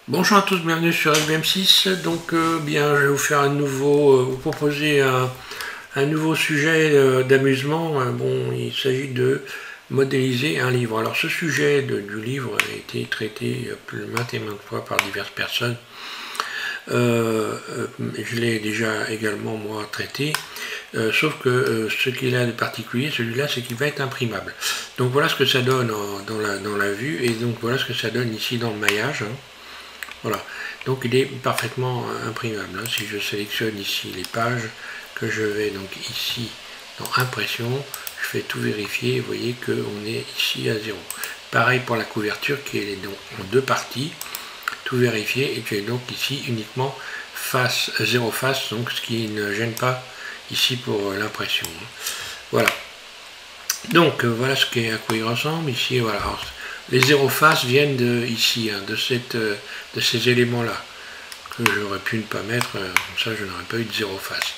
Bonjour à tous, bienvenue sur LBM6. Donc, bien, je vais vous faire vous proposer un nouveau sujet d'amusement. Bon, il s'agit de modéliser un livre. Alors, ce sujet du livre a été traité maintes et maintes fois par diverses personnes. Je l'ai déjà également moi traité. Sauf que ce qu'il a de particulier, celui-là, c'est qu'il va être imprimable. Donc voilà ce que ça donne dans la vue, et donc voilà ce que ça donne ici dans le maillage. Voilà, donc il est parfaitement imprimable. Si je sélectionne ici les pages, que je vais donc ici dans impression, je fais tout vérifier, vous voyez qu'on est ici à 0. Pareil pour la couverture qui est donc en deux parties, tout vérifier, et j'ai donc ici uniquement face, 0 face, donc ce qui ne gêne pas ici pour l'impression. Voilà. Donc voilà ce qu'est à quoi il ressemble ici. Voilà. Alors, les 0 faces viennent ici, de ces éléments-là, que j'aurais pu ne pas mettre, comme ça je n'aurais pas eu de 0 face.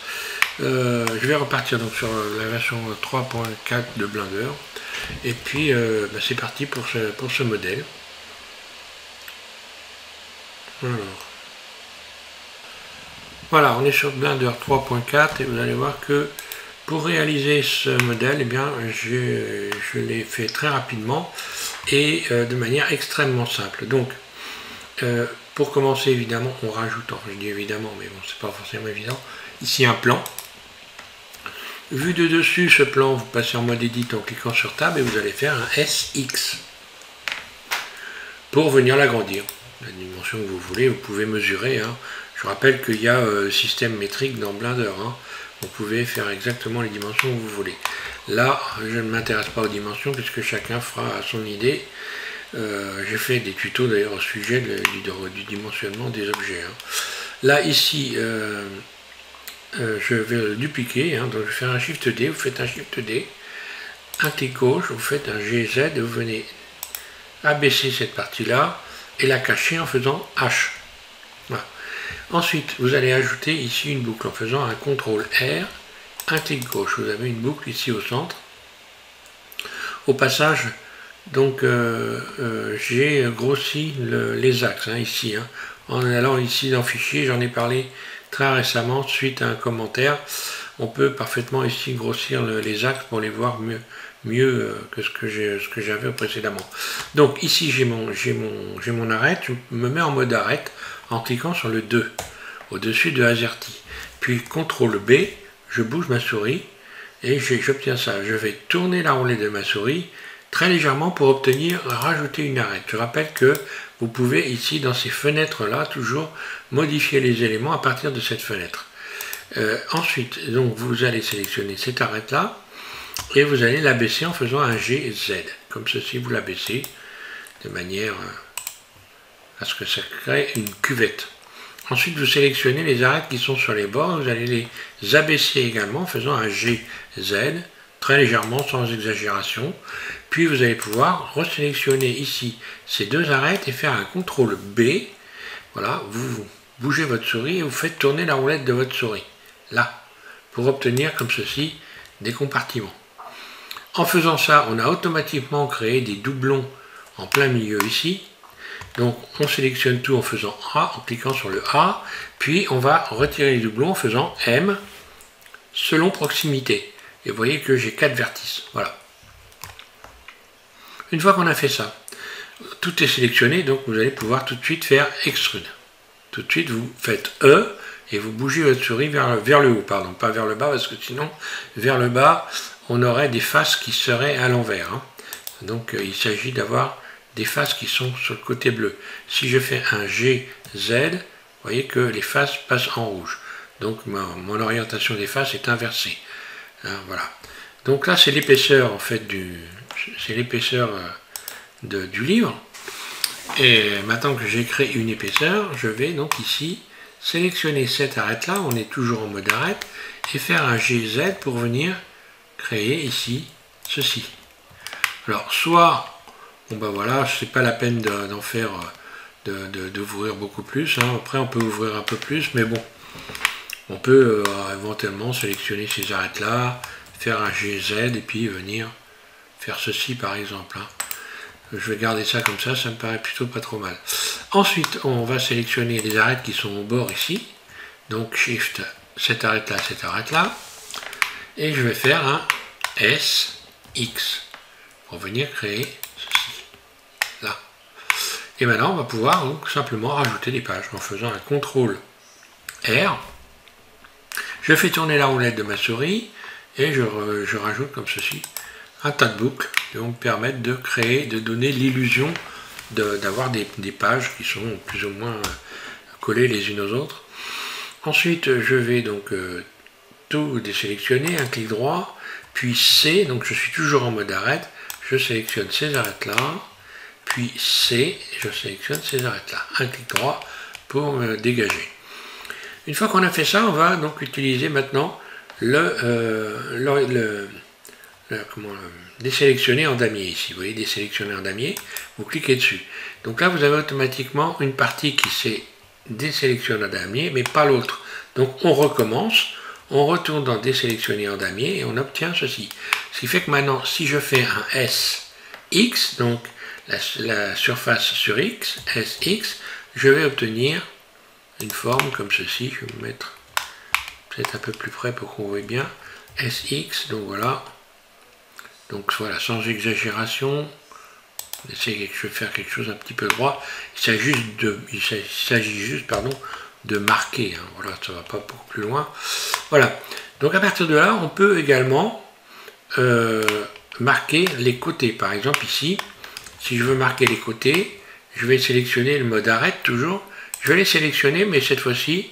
Je vais repartir donc sur la version 3.4 de Blender, et puis c'est parti pour ce modèle. Alors, voilà, on est sur Blender 3.4, et vous allez voir que pour réaliser ce modèle, eh bien, je l'ai fait très rapidement et de manière extrêmement simple. Donc, pour commencer, évidemment, on rajoute, enfin je dis évidemment, mais bon, c'est pas forcément évident, ici un plan. Vu de dessus, ce plan, vous passez en mode Edit en cliquant sur Tab et vous allez faire un SX pour venir l'agrandir. La dimension que vous voulez, vous pouvez mesurer. Je rappelle qu'il y a système métrique dans Blender. Vous pouvez faire exactement les dimensions que vous voulez. Là, je ne m'intéresse pas aux dimensions puisque chacun fera à son idée. J'ai fait des tutos d'ailleurs au sujet du dimensionnement des objets. Là, ici, je vais le dupliquer. Donc, je vais faire un Shift D. Vous faites un Shift D. Un clic gauche, vous faites un GZ. Vous venez abaisser cette partie-là et la cacher en faisant H. Voilà. Ensuite, vous allez ajouter ici une boucle en faisant un CTRL R, un clic gauche. Vous avez une boucle ici au centre. Au passage, donc j'ai grossi les axes ici. En allant ici dans Fichier, j'en ai parlé très récemment suite à un commentaire. On peut parfaitement ici grossir les axes pour les voir mieux que ce que j'avais précédemment. Donc ici j'ai mon arrête, je me mets en mode arrête en cliquant sur le 2 au-dessus de AZERTY. Puis CTRL B, je bouge ma souris et j'obtiens ça. Je vais tourner la roulette de ma souris très légèrement pour rajouter une arête. Je rappelle que vous pouvez ici dans ces fenêtres là toujours modifier les éléments à partir de cette fenêtre. Ensuite, donc vous allez sélectionner cette arête là et vous allez l'abaisser en faisant un GZ. Comme ceci, vous l'abaissez de manière à ce que ça crée une cuvette. Ensuite, vous sélectionnez les arêtes qui sont sur les bords, vous allez les abaisser également en faisant un GZ, très légèrement, sans exagération. Puis vous allez pouvoir resélectionner ici ces deux arêtes et faire un CTRL B. Voilà, vous bougez votre souris et vous faites tourner la roulette de votre souris. Là, pour obtenir comme ceci des compartiments. En faisant ça, on a automatiquement créé des doublons en plein milieu ici. Donc on sélectionne tout en faisant A, en cliquant sur le A, puis on va retirer les doublons en faisant M selon proximité. Et vous voyez que j'ai 4 vertices. Voilà. Une fois qu'on a fait ça, tout est sélectionné, donc vous allez pouvoir tout de suite faire Extrude. Tout de suite, vous faites E et vous bougez votre souris vers le haut, pardon, pas vers le bas, parce que sinon, vers le bas, on aurait des faces qui seraient à l'envers. Donc il s'agit d'avoir des faces qui sont sur le côté bleu. Si je fais un GZ, vous voyez que les faces passent en rouge. Donc mon orientation des faces est inversée. Voilà. Donc là c'est l'épaisseur en fait du livre. Et maintenant que j'ai créé une épaisseur, je vais donc ici sélectionner cette arête là, on est toujours en mode arête, et faire un GZ pour venir créer ici ceci. Alors soit bon ben voilà, c'est pas la peine d'en faire, d'ouvrir beaucoup plus. Après, on peut ouvrir un peu plus, mais bon, on peut éventuellement sélectionner ces arêtes-là, faire un GZ et puis venir faire ceci par exemple. Je vais garder ça comme ça me paraît plutôt pas trop mal. Ensuite, on va sélectionner les arêtes qui sont au bord ici. Donc Shift, cette arête là. Et je vais faire un SX pour venir créer ceci. Là. Et maintenant, on va pouvoir donc simplement rajouter des pages en faisant un CTRL R. Je fais tourner la roulette de ma souris et je rajoute comme ceci un tas de boucles qui vont me permettre de créer, de donner l'illusion d'avoir des pages qui sont plus ou moins collées les unes aux autres. Ensuite, je vais donc tout désélectionner, un clic droit, puis C, donc je suis toujours en mode arête, je sélectionne ces arêtes-là, puis C, je sélectionne ces arêtes-là. Un clic droit pour me dégager. Une fois qu'on a fait ça, on va donc utiliser maintenant désélectionner en damier ici. Vous voyez, désélectionner en damier, vous cliquez dessus. Donc là, vous avez automatiquement une partie qui s'est désélectionnée en damier, mais pas l'autre. Donc on recommence, on retourne dans désélectionner en damier et on obtient ceci. Ce qui fait que maintenant, si je fais un SX, donc la surface sur X, SX, je vais obtenir une forme comme ceci. Je vais me mettre peut-être un peu plus près pour qu'on voit bien. SX, donc voilà. Donc voilà, sans exagération. Je vais faire quelque chose un petit peu droit. Il s'agit juste de marquer. Hein. Voilà, ça ne va pas beaucoup plus loin. Voilà. Donc à partir de là, on peut également marquer les côtés. Par exemple ici, si je veux marquer les côtés, je vais sélectionner le mode arrête toujours. Je vais les sélectionner, mais cette fois-ci,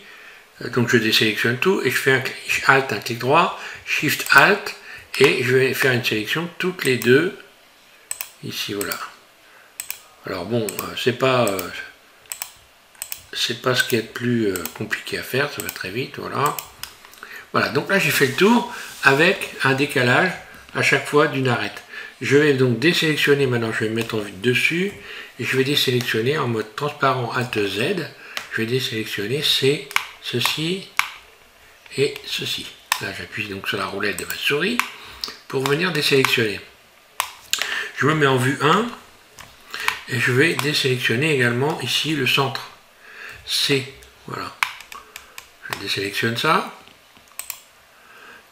donc je désélectionne tout et je fais un clic droit, Shift Alt, et je vais faire une sélection toutes les deux. Ici, voilà. Alors bon, c'est pas ce qu'il y a de plus compliqué à faire, ça va très vite, voilà. Voilà, donc là j'ai fait le tour avec un décalage à chaque fois d'une arête. Je vais donc désélectionner, maintenant je vais me mettre en vue de dessus, et je vais désélectionner en mode transparent Alt Z, je vais désélectionner ceci et ceci. Là j'appuie donc sur la roulette de ma souris pour venir désélectionner. Je me mets en vue 1, et je vais désélectionner également ici le centre. C, voilà. Je désélectionne ça.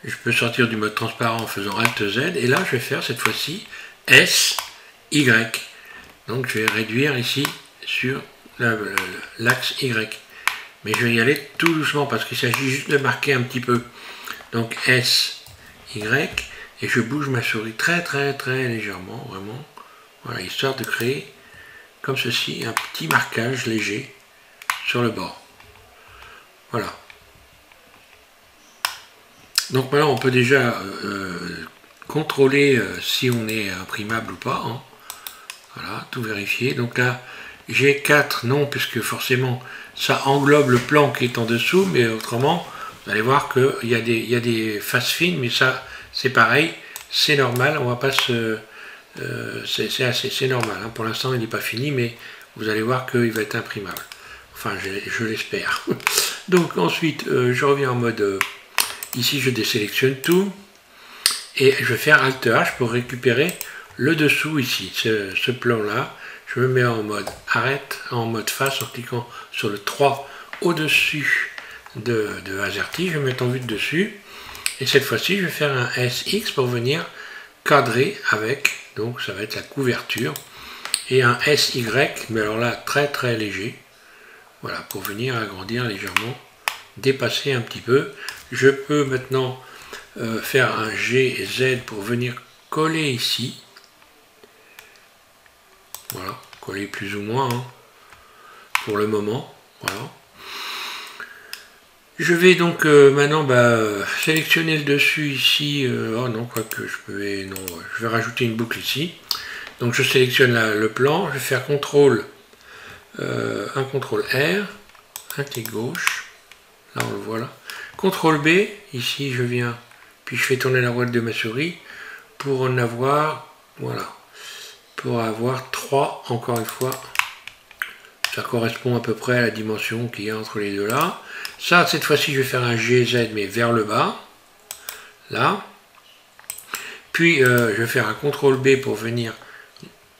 Je peux sortir du mode transparent en faisant Alt Z. Et là, je vais faire cette fois-ci S, Y. Donc, je vais réduire ici sur l'axe Y. Mais je vais y aller tout doucement parce qu'il s'agit juste de marquer un petit peu. Donc, S, Y. Et je bouge ma souris très, très, très légèrement, vraiment. Voilà, histoire de créer comme ceci un petit marquage léger sur le bord. Voilà. Donc maintenant on peut déjà contrôler si on est imprimable ou pas. Hein. Voilà, tout vérifier. Donc là, G4, non, puisque forcément ça englobe le plan qui est en dessous, mais autrement, vous allez voir qu'il y a des faces fines, mais ça c'est pareil, c'est normal, on va pas se... c'est normal, hein. Pour l'instant il n'est pas fini, mais vous allez voir qu'il va être imprimable. Enfin, je l'espère. Donc ensuite, je reviens en mode... ici, je désélectionne tout. Et je vais faire Alt H pour récupérer le dessous ici, ce plan-là. Je me mets en mode arrête, en mode face, en cliquant sur le 3 au-dessus de AZERTY. Je vais mettre en vue de dessus. Et cette fois-ci, je vais faire un SX pour venir cadrer avec. Donc, ça va être la couverture. Et un SY, mais alors là, très très léger. Voilà, pour venir agrandir légèrement, dépasser un petit peu. Je peux maintenant faire un GZ pour venir coller ici. Voilà, coller plus ou moins, hein, pour le moment. Voilà. Je vais donc maintenant sélectionner le dessus ici. Oh non, quoique je vais rajouter une boucle ici. Donc je sélectionne le plan, je vais faire un CTRL R, un clic gauche, là on le voit là. CTRL B, ici je viens, puis je fais tourner la roulette de ma souris pour en avoir, voilà, pour avoir 3, encore une fois. Ça correspond à peu près à la dimension qu'il y a entre les deux là. Ça, cette fois-ci, je vais faire un GZ, mais vers le bas, là. Puis, je vais faire un CTRL B pour venir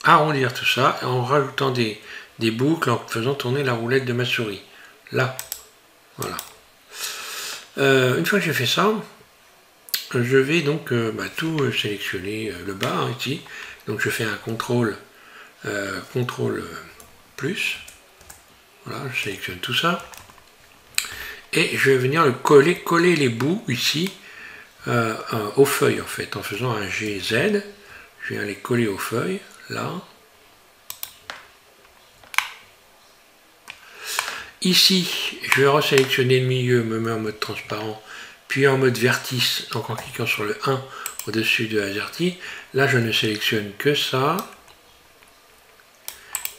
arrondir tout ça en rajoutant des boucles, en faisant tourner la roulette de ma souris. Là, voilà. Une fois que j'ai fait ça, je vais donc tout sélectionner le bas, hein, ici. Donc je fais un contrôle plus. Voilà, je sélectionne tout ça. Et je vais venir le coller les bouts ici aux feuilles en fait, en faisant un GZ. Je viens les coller aux feuilles, là. Ici, je vais resélectionner le milieu, me mettre en mode transparent, puis en mode vertice, donc en cliquant sur le 1 au-dessus de AZERTY. Là, je ne sélectionne que ça.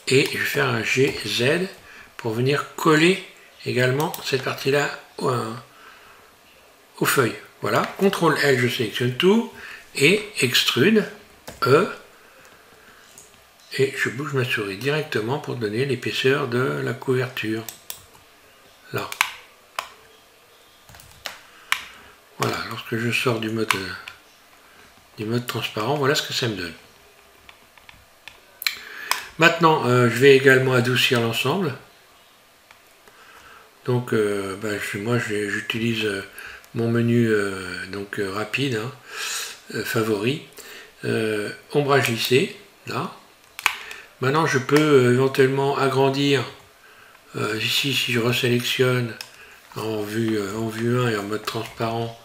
Et je vais faire un GZ pour venir coller également cette partie-là aux feuilles. Voilà, CTRL L, je sélectionne tout, et extrude, E, et je bouge ma souris directement pour donner l'épaisseur de la couverture. Là. Voilà, lorsque je sors du mode transparent, voilà ce que ça me donne. Maintenant, je vais également adoucir l'ensemble. Donc, moi, j'utilise mon menu rapide, hein, favori, ombrage lissé, là. Maintenant, je peux éventuellement agrandir, ici, si je resélectionne en vue 1 et en mode transparent,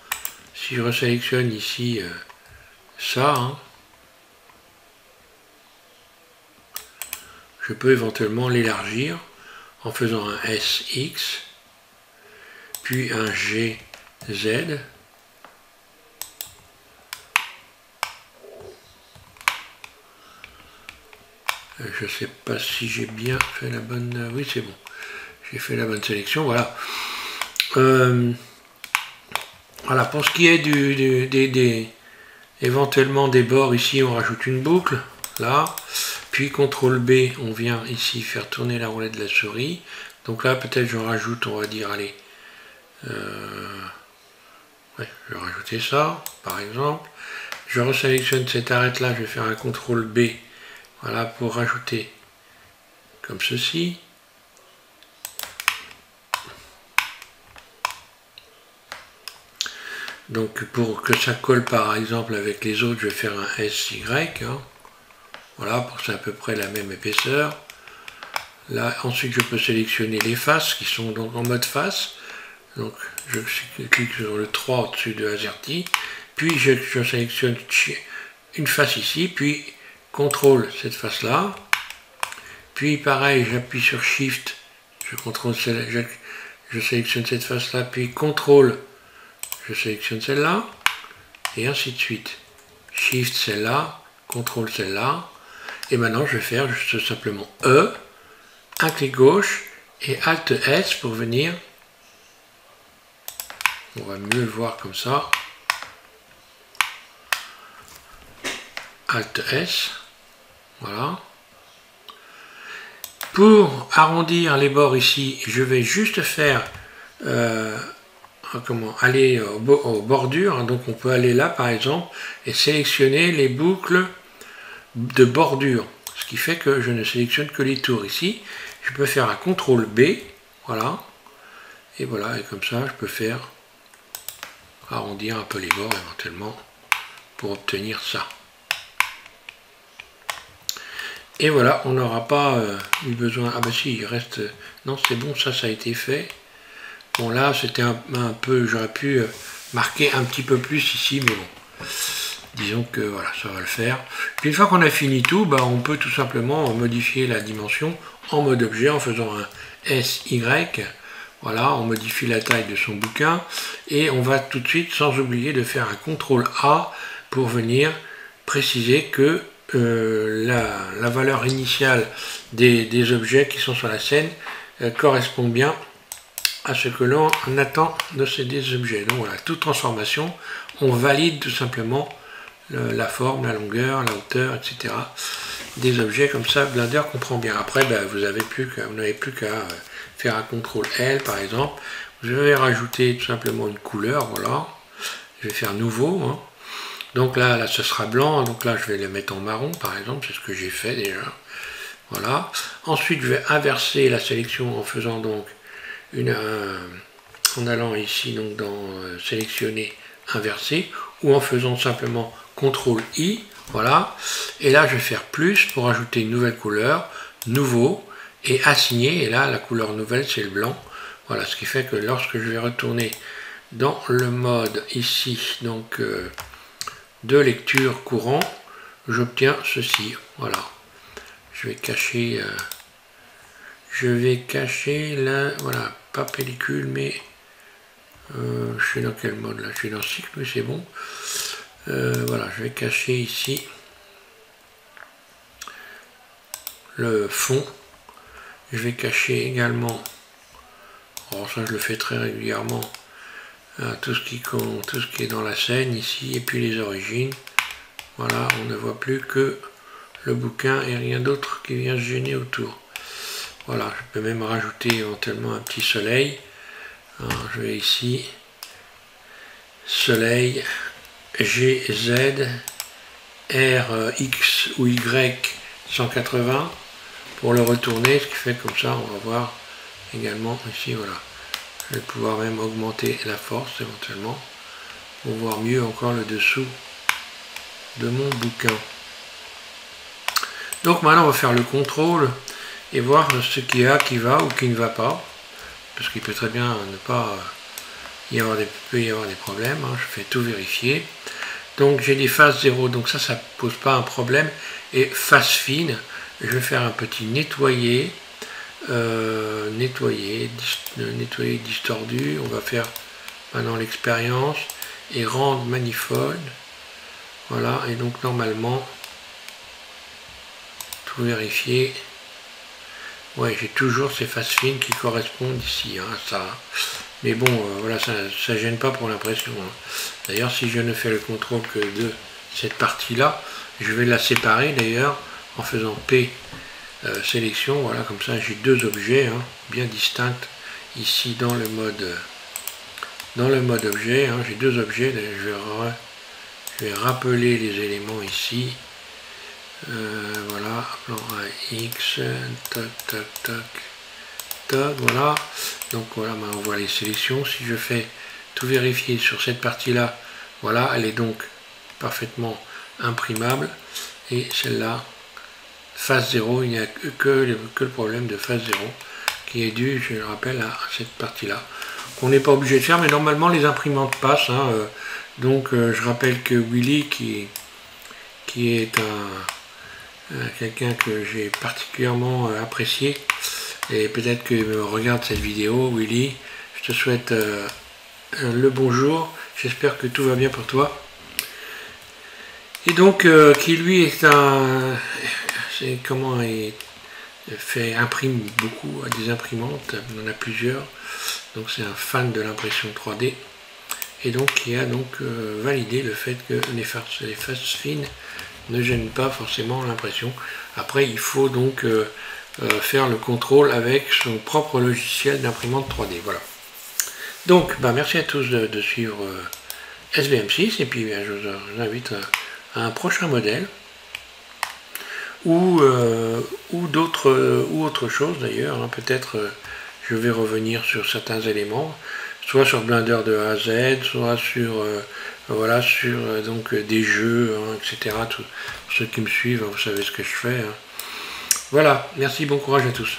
si je resélectionne ici ça, hein, je peux éventuellement l'élargir en faisant un SX, puis un GZ. Je ne sais pas si j'ai bien fait la bonne... Oui, c'est bon. J'ai fait la bonne sélection, voilà. Voilà, pour ce qui est éventuellement des bords, ici, on rajoute une boucle, là. Puis CTRL B, on vient ici faire tourner la roulette de la souris. Donc là, peut-être je rajoute, on va dire, allez... ouais, je vais rajouter ça, par exemple. Je resélectionne cette arête-là, je vais faire un CTRL B. Voilà, pour rajouter comme ceci. Donc pour que ça colle par exemple avec les autres, je vais faire un SY. Hein. Voilà, pour que c'est à peu près la même épaisseur. Là, ensuite je peux sélectionner les faces qui sont donc en mode face. Donc je clique sur le 3 au-dessus de AZERTY. Puis je sélectionne une face ici, puis CTRL cette face-là. Puis pareil, j'appuie sur SHIFT, je sélectionne cette face-là, puis CTRL, je sélectionne celle-là, et ainsi de suite. SHIFT celle-là, CTRL celle-là, et maintenant je vais faire juste simplement E, un clic gauche, et ALT S pour venir, on va mieux le voir comme ça, ALT S, voilà. Pour arrondir les bords ici, je vais juste faire aller aux bordures. Donc on peut aller là par exemple et sélectionner les boucles de bordure. Ce qui fait que je ne sélectionne que les tours ici. Je peux faire un CTRL B. Voilà. Et voilà, et comme ça je peux faire arrondir un peu les bords éventuellement pour obtenir ça. Et voilà, on n'aura pas eu besoin... Ah bah si, il reste... Non, c'est bon, ça a été fait. Bon, là, c'était un peu... J'aurais pu marquer un petit peu plus ici, mais bon. Disons que, voilà, ça va le faire. Puis une fois qu'on a fini tout, bah, on peut tout simplement modifier la dimension en mode objet, en faisant un SY. Voilà, on modifie la taille de son bouquin. Et on va tout de suite, sans oublier, de faire un CTRL A pour venir préciser que la valeur initiale des objets qui sont sur la scène correspond bien à ce que l'on attend de ces objets. Donc voilà, toute transformation, on valide tout simplement la forme, la longueur, la hauteur, etc. des objets, comme ça Blender comprend bien. Après, ben, vous n'avez plus qu'à faire un CTRL L par exemple. Vous allez rajouter tout simplement une couleur, voilà. Je vais faire nouveau, hein. Donc là, ce sera blanc, donc là je vais le mettre en marron par exemple, c'est ce que j'ai fait déjà. Voilà. Ensuite je vais inverser la sélection en faisant donc en allant ici donc dans sélectionner, inverser, ou en faisant simplement CTRL-I, voilà. Et là je vais faire plus pour ajouter une nouvelle couleur, nouveau, et assigner, et là la couleur nouvelle c'est le blanc. Voilà, ce qui fait que lorsque je vais retourner dans le mode ici, donc de lecture courant, j'obtiens ceci. Voilà. Je vais cacher là, voilà, pas pellicule, mais je suis dans quel mode là? Je suis dans cycle, mais c'est bon. Voilà, je vais cacher ici le fond. Je vais cacher également, alors ça je le fais très régulièrement, tout ce qui est dans la scène ici, et puis les origines. Voilà, on ne voit plus que le bouquin et rien d'autre qui vient se gêner autour. Voilà, je peux même rajouter éventuellement un petit soleil. Alors, je vais ici, soleil, GZ, RX ou Y 180 pour le retourner, ce qui fait comme ça, on va voir également ici, voilà. Je vais pouvoir même augmenter la force éventuellement pour voir mieux encore le dessous de mon bouquin. Donc maintenant on va faire le contrôle et voir ce qu'il y a qui va ou qui ne va pas, parce qu'il peut très bien ne pas y avoir des problèmes, hein. Je fais tout vérifier. Donc j'ai des phases 0, donc ça pose pas un problème. Et phase fine, je vais faire un petit nettoyer, nettoyer distordu. On va faire maintenant l'expérience et rendre manifold. Voilà, et donc normalement, tout vérifier. Ouais, j'ai toujours ces phases fines qui correspondent ici, hein, à ça. Mais bon, voilà, ça gêne pas pour l'impression. Hein. D'ailleurs, si je ne fais le contrôle que de cette partie-là, je vais la séparer d'ailleurs en faisant P sélection. Voilà, comme ça j'ai deux objets hein, bien distincts ici dans le mode objet. Hein, j'ai deux objets. Je vais rappeler les éléments ici. Voilà, plan AX, tac, tac, tac, tac, voilà. Donc voilà, on voit les sélections. Si je fais tout vérifier sur cette partie-là, voilà, elle est donc parfaitement imprimable. Et celle-là, phase 0, il n'y a que le problème de phase 0 qui est dû, je le rappelle, à cette partie-là. Qu'on n'est pas obligé de faire, mais normalement les imprimantes passent. Hein, donc je rappelle que Willy, qui est quelqu'un que j'ai particulièrement apprécié, et peut-être que me regarde cette vidéo, Willy, je te souhaite le bonjour, j'espère que tout va bien pour toi. Et donc, qui lui est imprime beaucoup à des imprimantes, il en a plusieurs, donc c'est un fan de l'impression 3D, et donc qui a donc validé le fait que les phases fines ne gênent pas forcément l'impression. Après, il faut donc faire le contrôle avec son propre logiciel d'imprimante 3D. Voilà. Donc, merci à tous de suivre SVM6, et puis je vous invite à un prochain modèle, ou autre chose d'ailleurs. Hein. Peut-être je vais revenir sur certains éléments, soit sur Blender de A à Z, soit sur voilà, sur donc des jeux, hein, etc. Tous ceux qui me suivent, hein, vous savez ce que je fais. Hein. Voilà, merci, bon courage à tous.